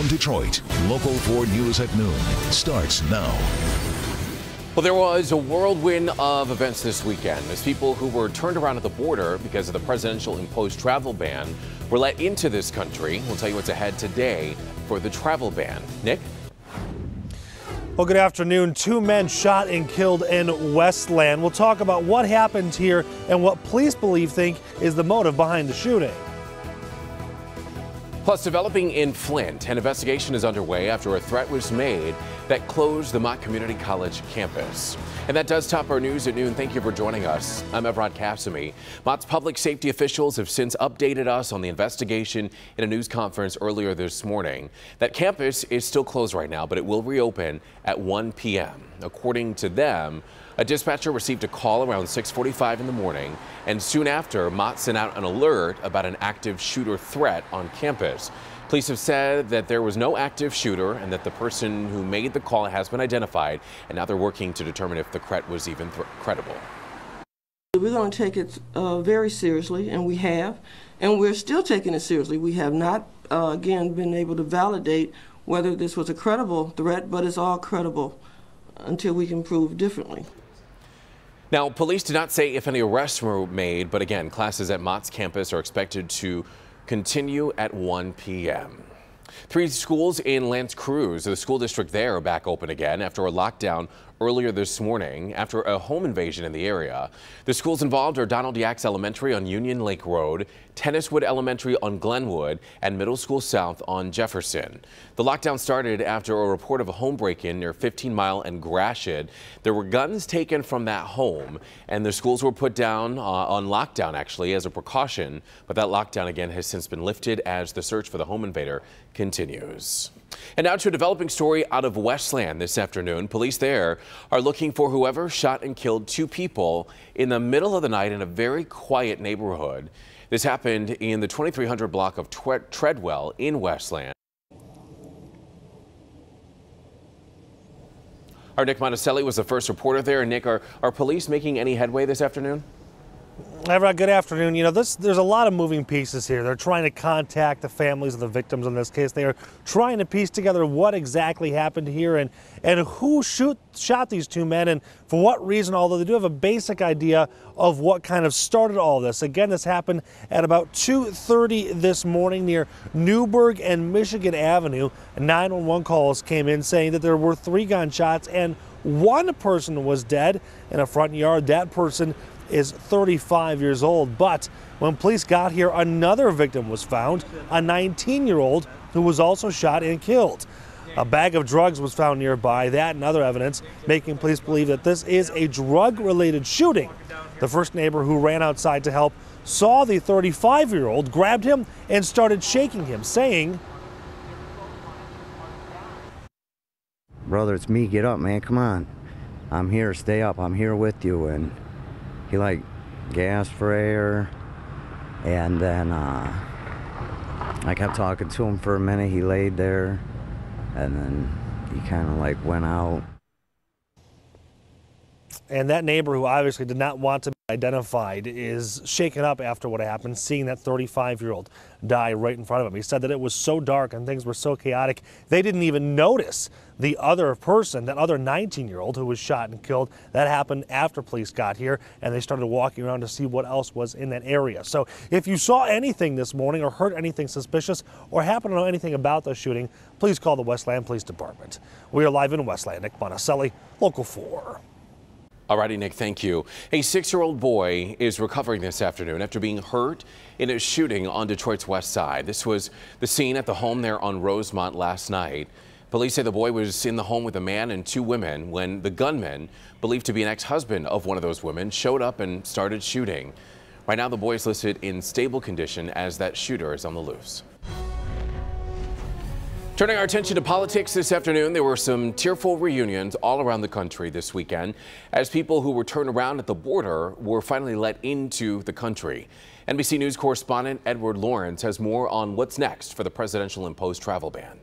from Detroit, Local 4 News at noon starts now. Well, there was a whirlwind of events this weekend as people who were turned around at the border because of the presidential imposed travel ban were let into this country. We'll tell you what's ahead today for the travel ban. Nick? Well, good afternoon. 2 men shot and killed in Westland. We'll talk about what happened here and what police think is the motive behind the shooting. Plus, developing in Flint, an investigation is underway after a threat was made that closed the Mott Community College campus. And that does top our news at noon. Thank you for joining us. I'm Evrod Kasimi. Mott's public safety officials have since updated us on the investigation in a news conference earlier this morning. That campus is still closed right now, but it will reopen at 1 p.m. According to them, a dispatcher received a call around 6:45 in the morning, and soon after, Mott sent out an alert about an active shooter threat on campus. Police have said that there was no active shooter and that the person who made the call has been identified, and now they're working to determine if the threat was even credible. We're going to take it very seriously, and we have, and we're still taking it seriously. We have not, again, been able to validate whether this was a credible threat, but it's all credible until we can prove differently. Now, police did not say if any arrests were made, but again, classes at Mott's campus are expected to continue at 1 p.m. 3 schools in L'Anse Creuse, the school district there, are back open again after a lockdown earlier this morning after a home invasion in the area. The schools involved are Donald Yax Elementary on Union Lake Road, Tenniswood Elementary on Glenwood, and Middle School South on Jefferson. The lockdown started after a report of a home break-in near 15 Mile and Gratiot. There were guns taken from that home, and the schools were put down on lockdown, actually, as a precaution. But that lockdown, again, has since been lifted as the search for the home invader continues. And now to a developing story out of Westland this afternoon. Police there are looking for whoever shot and killed 2 people in the middle of the night in a very quiet neighborhood. This happened in the 2300 block of Treadwell in Westland. Our Nick Monticelli was the first reporter there. Nick, are police making any headway this afternoon? Everett, good afternoon. You know, there's a lot of moving pieces here. They're trying to contact the families of the victims in this case. They are trying to piece together what exactly happened here and who shot these 2 men and for what reason, although they do have a basic idea of what kind of started all this. Again, this happened at about 2:30 this morning near Newburgh and Michigan Avenue. 911 calls came in saying that there were 3 gunshots and 1 person was dead in a front yard. That person is 35 years old, but when police got here, another victim was found, a 19-year-old who was also shot and killed. A bag of drugs was found nearby, that and other evidence making police believe that this is a drug-related shooting. The first neighbor who ran outside to help saw the 35-year-old, grabbed him and started shaking him, saying, "Brother, it's me, get up, man, come on. I'm here, stay up, I'm here with you." And he like gasped for air, and then I kept talking to him for a minute. He laid there, and then he kind of like went out. And that neighbor, who obviously did not want to be identified, is shaken up after what happened, seeing that 35-year-old die right in front of him. He said that it was so dark and things were so chaotic, they didn't even notice the other person, that other 19-year-old who was shot and killed. That happened after police got here, and they started walking around to see what else was in that area. So if you saw anything this morning or heard anything suspicious or happen to know anything about the shooting, please call the Westland Police Department. We are live in Westland. Nick Monticelli, Local 4. Alrighty, Nick, thank you. A 6-year-old boy is recovering this afternoon after being hurt in a shooting on Detroit's west side. This was the scene at the home there on Rosemont last night. Police say the boy was in the home with a man and 2 women when the gunman, believed to be an ex-husband of one of those women, showed up and started shooting. Right now, the boy is listed in stable condition as that shooter is on the loose. Turning our attention to politics this afternoon, there were some tearful reunions all around the country this weekend as people who were turned around at the border were finally let into the country. NBC News correspondent Edward Lawrence has more on what's next for the presidential imposed travel ban.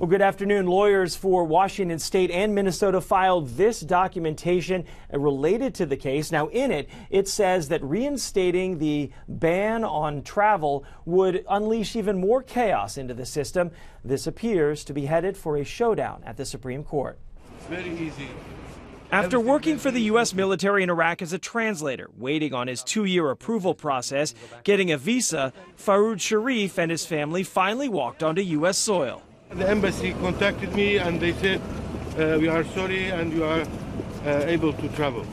Well, good afternoon. Lawyers for Washington State and Minnesota filed this documentation related to the case. Now, in it, it says that reinstating the ban on travel would unleash even more chaos into the system. This appears to be headed for a showdown at the Supreme Court. It's very easy. After working for the U.S. military in Iraq as a translator, waiting on his 2-year approval process, getting a visa, Faroud Sharif and his family finally walked onto U.S. soil. The embassy contacted me and they said, we are sorry and you are able to travel.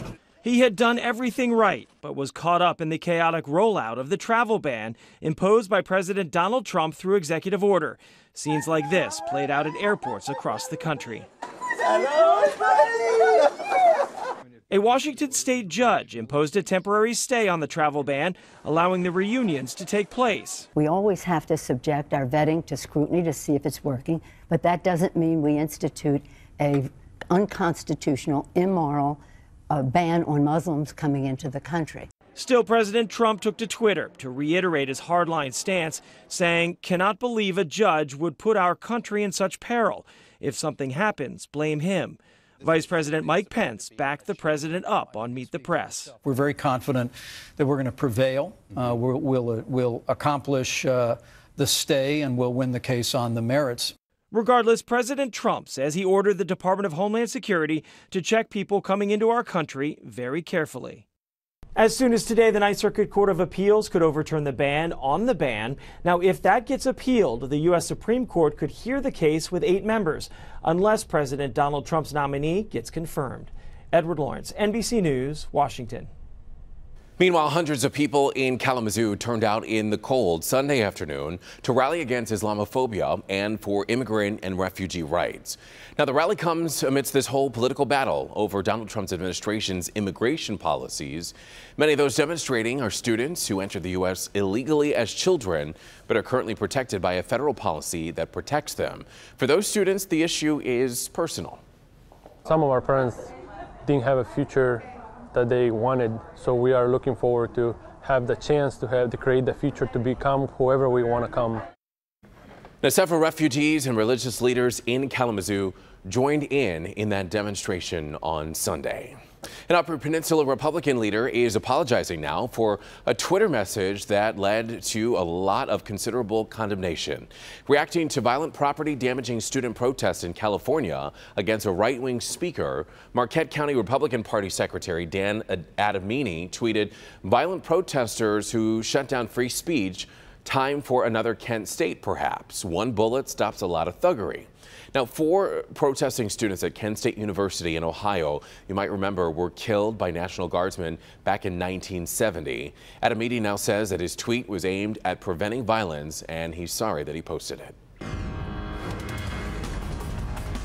He had done everything right, but was caught up in the chaotic rollout of the travel ban imposed by President Donald Trump through executive order. Scenes like this played out at airports across the country. A Washington state judge imposed a temporary stay on the travel ban, allowing the reunions to take place. We always have to subject our vetting to scrutiny to see if it's working, but that doesn't mean we institute a unconstitutional, immoral ban on Muslims coming into the country. Still, President Trump took to Twitter to reiterate his hardline stance, saying, "Cannot believe a judge would put our country in such peril. If something happens, blame him." Vice President Mike Pence backed the president up on Meet the Press. We're very confident that we're going to prevail. We'll accomplish the stay and we'll win the case on the merits. Regardless, President Trump says he ordered the Department of Homeland Security to check people coming into our country very carefully. As soon as today, the Ninth Circuit Court of Appeals could overturn the ban on the ban. Now, if that gets appealed, the U.S. Supreme Court could hear the case with 8 members, unless President Donald Trump's nominee gets confirmed. Edward Lawrence, NBC News, Washington. Meanwhile, hundreds of people in Kalamazoo turned out in the cold Sunday afternoon to rally against Islamophobia and for immigrant and refugee rights. Now, the rally comes amidst this whole political battle over Donald Trump's administration's immigration policies. Many of those demonstrating are students who entered the U.S. illegally as children, but are currently protected by a federal policy that protects them. For those students, the issue is personal. Some of our parents didn't have a future that they wanted, so we are looking forward to have the chance to create the future to become whoever we want to come. Now, several refugees and religious leaders in Kalamazoo joined in that demonstration on Sunday. An Upper Peninsula Republican leader is apologizing now for a Twitter message that led to a lot of considerable condemnation. Reacting to violent property damaging student protests in California against a right-wing speaker, Marquette County Republican Party Secretary Dan Adamini tweeted, "Violent protesters who shut down free speech, time for another Kent State perhaps. One bullet stops a lot of thuggery." Now, 4 protesting students at Kent State University in Ohio, you might remember, were killed by National Guardsmen back in 1970. Adamini now says that his tweet was aimed at preventing violence, and he's sorry that he posted it.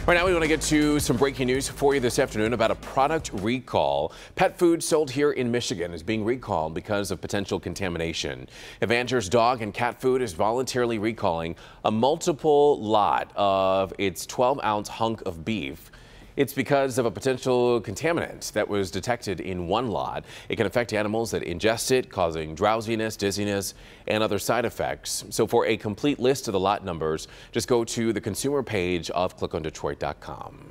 Right now, we want to get to some breaking news for you this afternoon about a product recall. Pet food sold here in Michigan is being recalled because of potential contamination. Avanger's dog and cat food is voluntarily recalling a multiple lot of its 12-ounce hunk of beef. It's because of a potential contaminant that was detected in one lot. It can affect animals that ingest it, causing drowsiness, dizziness, and other side effects. So for a complete list of the lot numbers, just go to the consumer page of clickondetroit.com.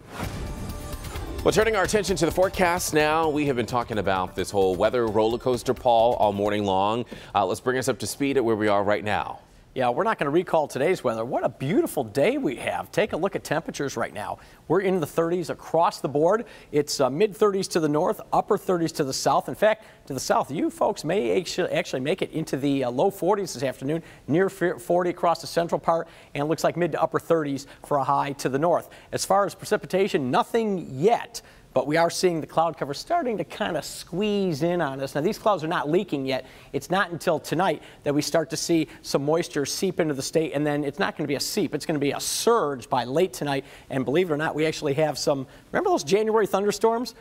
Well, turning our attention to the forecast now, we have been talking about this whole weather roller coaster, Paul, all morning long. Let's bring us up to speed at where we are right now. Yeah, we're not going to recall today's weather. What a beautiful day we have. Take a look at temperatures right now. We're in the 30s across the board. It's mid-30s to the north, upper 30s to the south. In fact, to the south, you folks may actually make it into the low 40s this afternoon, near 40 across the central part, and it looks like mid to upper 30s for a high to the north. As far as precipitation, nothing yet. But we are seeing the cloud cover starting to kind of squeeze in on us. Now, these clouds are not leaking yet. It's not until tonight that we start to see some moisture seep into the state, and then it's not going to be a seep. It's going to be a surge by late tonight. And believe it or not, we actually have some, remember those January thunderstorms?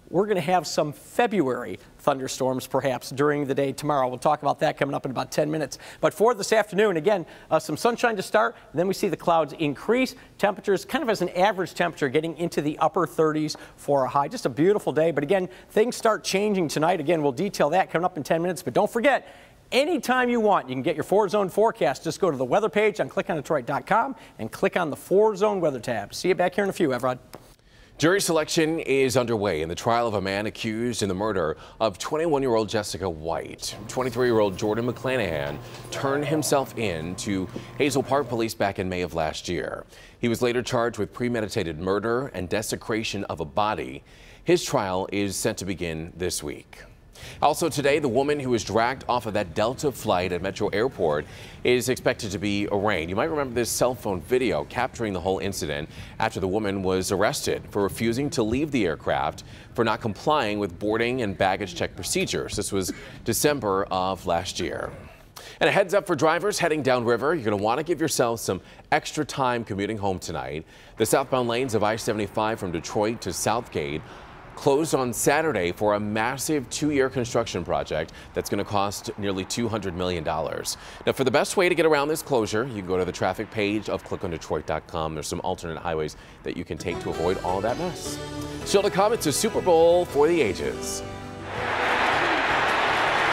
We're going to have some February thunderstorms perhaps during the day tomorrow. We'll talk about that coming up in about 10 minutes. But for this afternoon, again, some sunshine to start, and then we see the clouds increase. Temperatures kind of as an average temperature getting into the upper 30s for a high. Just a beautiful day. But again, things start changing tonight. Again, we'll detail that coming up in 10 minutes. But don't forget, anytime you want. You can get your 4Zone forecast. Just go to the weather page on clickondetroit.com and click on the 4Zone weather tab. See you back here in a few, Evrod. Jury selection is underway in the trial of a man accused in the murder of 21-year-old Jessica White. 23-year-old Jordan McClanahan turned himself in to Hazel Park police back in May of last year. He was later charged with premeditated murder and desecration of a body. His trial is set to begin this week. Also today, the woman who was dragged off of that Delta flight at Metro Airport is expected to be arraigned. You might remember this cell phone video capturing the whole incident after the woman was arrested for refusing to leave the aircraft for not complying with boarding and baggage check procedures. This was December of last year. And a heads up for drivers heading downriver. You're going to want to give yourself some extra time commuting home tonight. The southbound lanes of I-75 from Detroit to Southgate closed on Saturday for a massive 2-year construction project that's going to cost nearly $200 million. Now, for the best way to get around this closure, you can go to the traffic page of clickondetroit.com. There's some alternate highways that you can take to avoid all that mess. Still to come, it's a Super Bowl for the ages.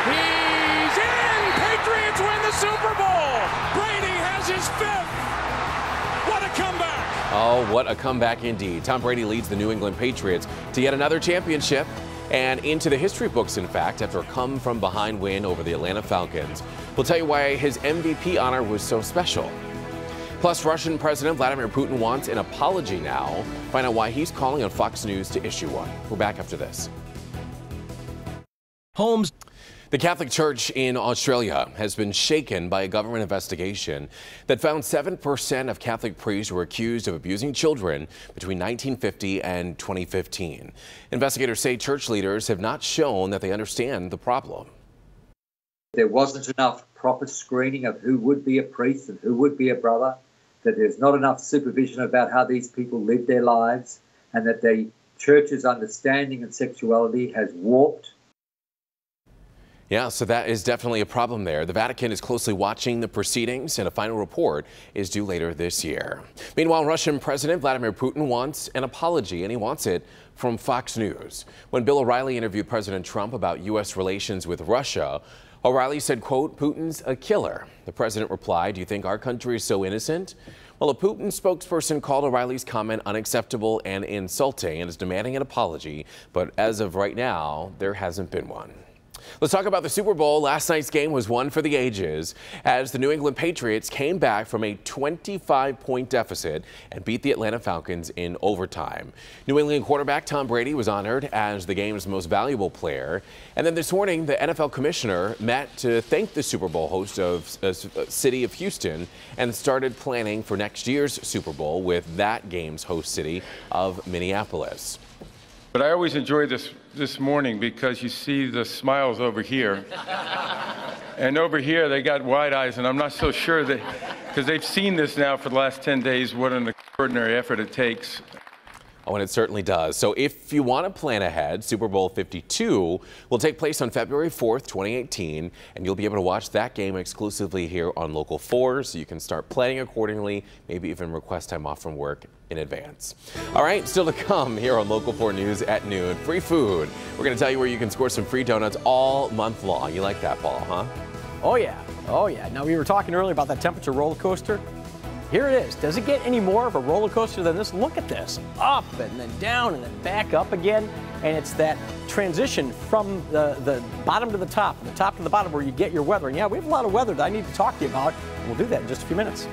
He's in! Patriots win the Super Bowl! Brady has his 5th! What a comeback! Oh, what a comeback indeed. Tom Brady leads the New England Patriots to yet another championship and into the history books, in fact, after a come-from-behind win over the Atlanta Falcons. We'll tell you why his MVP honor was so special. Plus, Russian President Vladimir Putin wants an apology now. Find out why he's calling on Fox News to issue one. We're back after this. Holmes. The Catholic Church in Australia has been shaken by a government investigation that found 7% of Catholic priests were accused of abusing children between 1950 and 2015. Investigators say church leaders have not shown that they understand the problem. There wasn't enough proper screening of who would be a priest and who would be a brother, that there's not enough supervision about how these people live their lives, and that the church's understanding of sexuality has warped. Yeah, so that is definitely a problem there. The Vatican is closely watching the proceedings, and a final report is due later this year. Meanwhile, Russian President Vladimir Putin wants an apology, and he wants it from Fox News. When Bill O'Reilly interviewed President Trump about U.S. relations with Russia, O'Reilly said, quote, "Putin's a killer." The president replied, "Do you think our country is so innocent?" Well, a Putin spokesperson called O'Reilly's comment unacceptable and insulting and is demanding an apology. But as of right now, there hasn't been one. Let's talk about the Super Bowl. Last night's game was one for the ages as the New England Patriots came back from a 25-point deficit and beat the Atlanta Falcons in overtime. New England quarterback Tom Brady was honored as the game's most valuable player. And then this morning, the NFL commissioner met to thank the Super Bowl host of city of Houston and started planning for next year's Super Bowl with that game's host city of Minneapolis. But I always enjoy this morning because you see the smiles over here. And over here, they got wide eyes, and I'm not so sure that, because they've seen this now for the last 10 days, what an extraordinary effort it takes. Oh, and it certainly does. So if you want to plan ahead, Super Bowl 52 will take place on February 4th, 2018, and you'll be able to watch that game exclusively here on Local 4, so you can start planning accordingly, maybe even request time off from work in advance. All right, still to come here on Local 4 News at noon. Free food. We're going to tell you where you can score some free donuts all month long. You like that, Paul, huh? Oh, yeah. Oh, yeah. Now, we were talking earlier about that temperature roller coaster. Here it is. Does it get any more of a roller coaster than this? Look at this. Up and then down and then back up again. And it's that transition from the bottom to the top, and the top to the bottom where you get your weather. And yeah, we have a lot of weather that I need to talk to you about. And we'll do that in just a few minutes.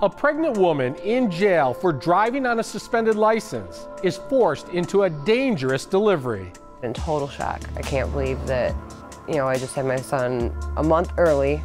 A pregnant woman in jail for driving on a suspended license is forced into a dangerous delivery. In total shock. I can't believe that, I just had my son a month early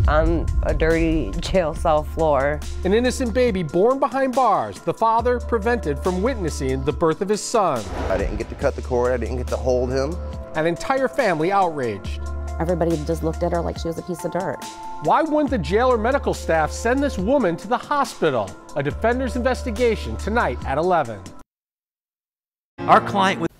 on a dirty jail cell floor. An innocent baby born behind bars, the father prevented from witnessing the birth of his son. I didn't get to cut the cord, I didn't get to hold him. An entire family outraged. Everybody just looked at her like she was a piece of dirt. Why wouldn't the jail or medical staff send this woman to the hospital? A Defender's investigation tonight at 11. Our client with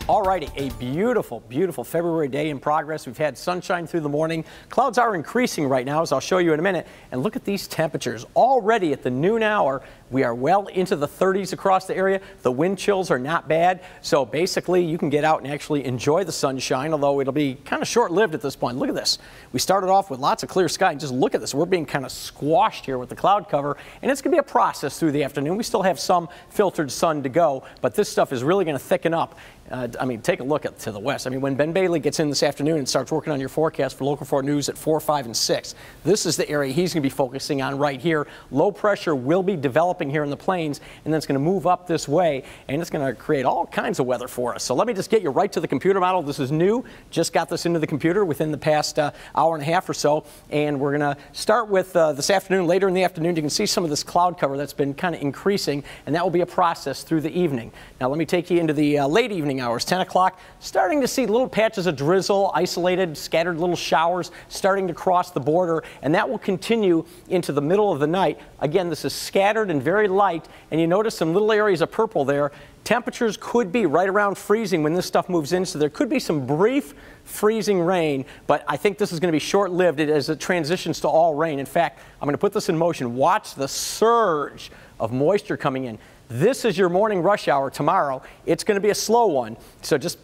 All righty, a beautiful, beautiful February day in progress. We've had sunshine through the morning. Clouds are increasing right now, as I'll show you in a minute. And look at these temperatures. Already at the noon hour, we are well into the 30s across the area. The wind chills are not bad. So basically, you can get out and actually enjoy the sunshine, although it'll be kind of short-lived at this point. Look at this. We started off with lots of clear sky. And just look at this. We're being kind of squashed here with the cloud cover. And it's going to be a process through the afternoon. We still have some filtered sun to go, but this stuff is really going to thicken up. I mean, take a look to the west. I mean, when Ben Bailey gets in this afternoon and starts working on your forecast for Local 4 News at 4, 5, and 6, this is the area he's going to be focusing on right here. Low pressure will be developing here in the plains, and then it's going to move up this way, and it's going to create all kinds of weather for us. So let me just get you right to the computer model. This is new. Just got this into the computer within the past hour and a half or so, and we're going to start with this afternoon. Later in the afternoon, you can see some of this cloud cover that's been kind of increasing, and that will be a process through the evening. Now, let me take you into the late evening hours, 10 o'clock, starting to see little patches of drizzle, isolated, scattered little showers starting to cross the border, and that will continue into the middle of the night. Again, this is scattered and very light, and you notice some little areas of purple there. Temperatures could be right around freezing when this stuff moves in, so there could be some brief freezing rain, but I think this is going to be short-lived as it transitions to all rain. In fact, I'm going to put this in motion. Watch the surge of moisture coming in. This is your morning rush hour tomorrow. It's going to be a slow one, so just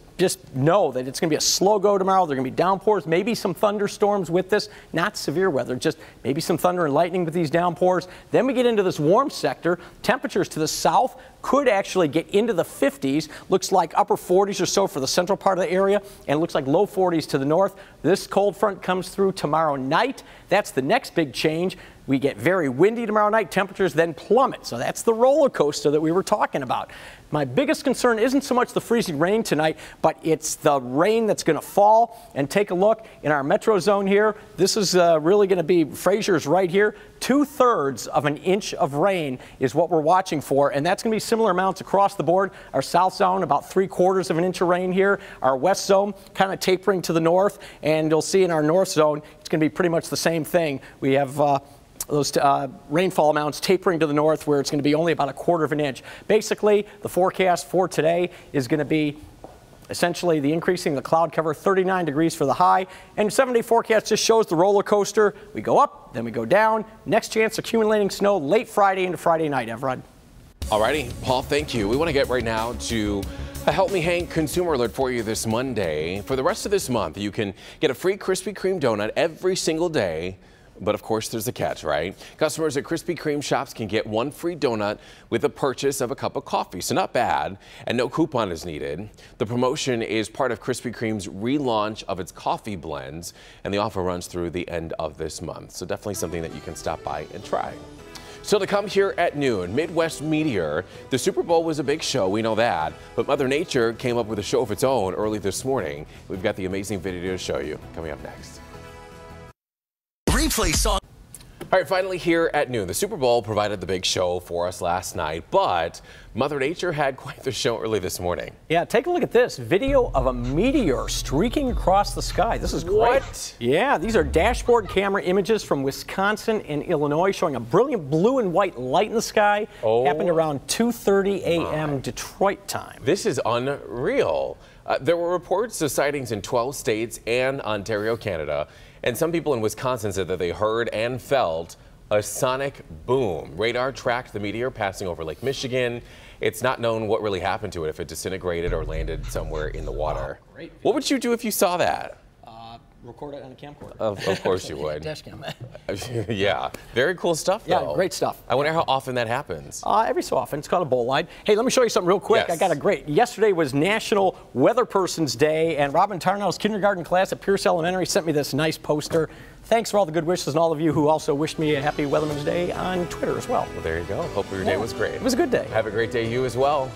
know that it's going to be a slow go tomorrow. There are going to be downpours, maybe some thunderstorms with this, not severe weather, just maybe some thunder and lightning with these downpours. Then we get into this warm sector. Temperatures to the south could actually get into the 50s. Looks like upper 40s or so for the central part of the area, and it looks like low 40s to the north. This cold front comes through tomorrow night. That's the next big change. We get very windy tomorrow night. Temperatures then plummet. So that's the roller coaster that we were talking about. My biggest concern isn't so much the freezing rain tonight, but it's the rain that's going to fall. And take a look in our metro zone here. This is really going to be Fraser's right here. 2/3 of an inch of rain is what we're watching for, and that's going to be similar amounts across the board. Our south zone, about 3/4 of an inch of rain here. Our west zone, kind of tapering to the north, and you'll see in our north zone, it's going to be pretty much the same thing. We have those rainfall amounts tapering to the north, where it's going to be only about 1/4 of an inch. Basically, the forecast for today is going to be essentially the increasing the cloud cover, 39 degrees for the high, and 7-day forecast just shows the roller coaster. We go up, then we go down. Next chance accumulating snow late Friday into Friday night, Evrod. All righty, Paul, thank you. We want to get right now to a Help Me Hank consumer alert for you this Monday. For the rest of this month, you can get a free Krispy Kreme donut every single day. But of course, there's a catch, right? Customers at Krispy Kreme shops can get one free donut with the purchase of a cup of coffee. So not bad, and no coupon is needed. The promotion is part of Krispy Kreme's relaunch of its coffee blends, and the offer runs through the end of this month. So definitely something that you can stop by and try. Still to come here at noon, Midwest Meteor. The Super Bowl was a big show, we know that, but Mother Nature came up with a show of its own early this morning. We've got the amazing video to show you coming up next. Replay song. All right, finally here at noon. The Super Bowl provided the big show for us last night, but Mother Nature had quite the show early this morning. Yeah, take a look at this video of a meteor streaking across the sky. This is great. What? Yeah, these are dashboard camera images from Wisconsin and Illinois showing a brilliant blue and white light in the sky. Happened around 2:30 a.m. Detroit time. This is unreal. There were reports of sightings in 12 states and Ontario, Canada. And some people in Wisconsin said that they heard and felt a sonic boom. Radar tracked the meteor passing over Lake Michigan. It's not known what really happened to it, if it disintegrated or landed somewhere in the water. Wow, great. What would you do if you saw that? Record it on a camcorder. Of course you would. Dash cam. Yeah, very cool stuff though. Yeah, great stuff. I wonder how often that happens. Every so often. It's called a bolide. Hey, let me show you something real quick. Yes. I got a great. Yesterday was National Weather Person's Day, and Robin Tarnow's kindergarten class at Pierce Elementary sent me this nice poster. Thanks for all the good wishes and all of you who also wished me a happy Weatherman's Day on Twitter as well. Well, there you go. Hope your day was great. It was a good day. Have a great day, you as well.